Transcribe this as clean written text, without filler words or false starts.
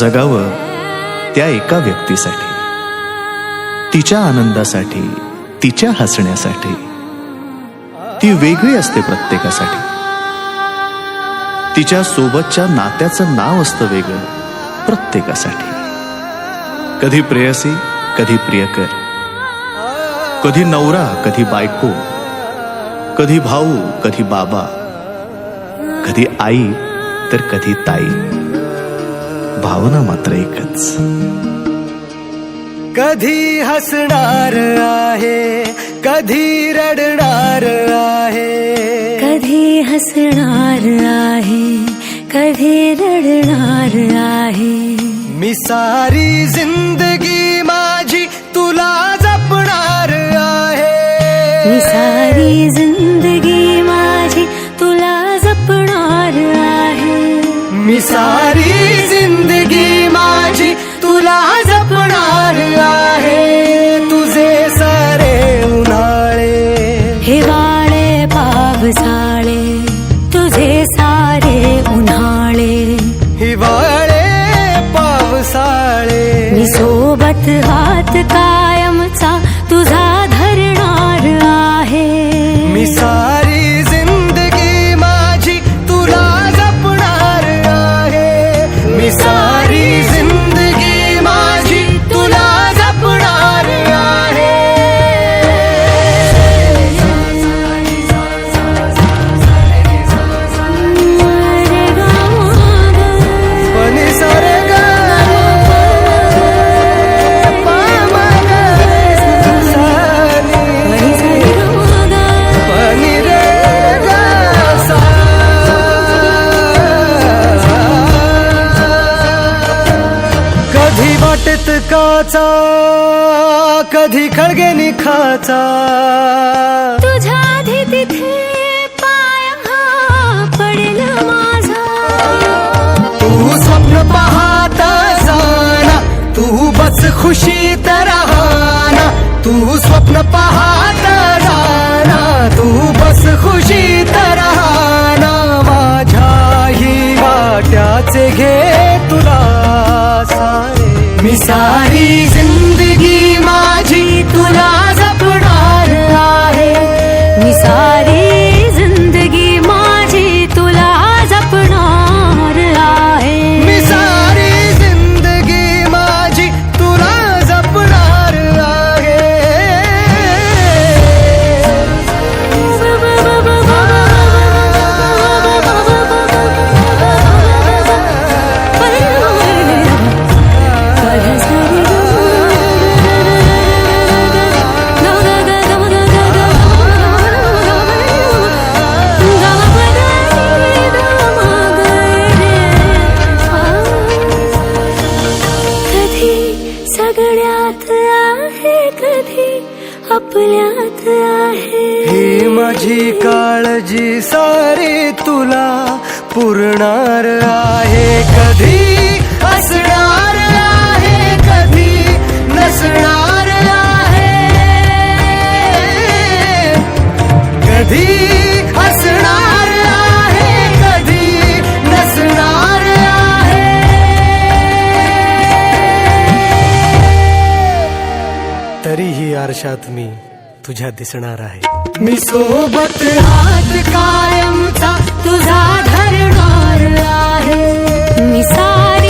जगावं त्या एका व्यक्तीसाठी, तिच्या आनंदासाठी, तिच्या हसण्यासाठी. ती वेगळी असते प्रत्येकासाठी. तिच्या सोबतच्या नात्याचं नाव असतं वेगळं प्रत्येकासाठी. कधी प्रेयसी, कधी प्रियकर, कधी नवरा, कधी बायको, कधी भाऊ, कधी बाबा, कधी आई तर कधी ताई. भावना मात्र एकच. कधी हसणार आहे, कधी रडणार आहे, कधी हसणार आहे, कधी रडणार आहे. मी सारी जिंदगी माझी तुला जपणार आहे. मी सारी जिंदगी माझी तुला जपणार आहे. मी सारी जिंदगी माझी तुला जपणार आहे. तुझे सारे उन्हाळे, हिवाळे, पावसाळे, तुझे सारे उन्हाळे, हिवाळे, पावसाळे. मी सोबत हात कायमचा तुझा धरणार आहे. मी सारी जिंदगी माझी तुला जपणार आहे. मी सारी जिंदगी माझी तुला जपणार आहे. पनी सारे ग पा ग सानी पनी रे ग सा. कधी वाटेत काचा, कधी खळगे निखाचा. तुझ्या आधी तिथे पाय हा पडेल माझा. तू स्वप्न पाहत जाना, तू बस खुशीत राहना. तू स्वप्न पाहत जाना, तू बस खुशीत राहना. माझ्याही वाट्याचे घे तुला सारे. मी सारी जिंदगी माझी तुला जपणार आहे. मी सारी जिंदगी माझी तुला जपणार आहे. मी सारी जिंदगी माझी तुला जपणार आहे. सगळ्यात आहे, कधी आपल्यात आहे. ही माझी काळजी सारी तुला पुरणार आहे. कधी असणार आहे, कधी नसणार आहे. कधी असणार आहे, कधी नसणार आहे. तरीही आरशात मी तुझ्या दिसणार आहे. मी सोबत हात कायमचा तुझा धरणार आहे. मी सारी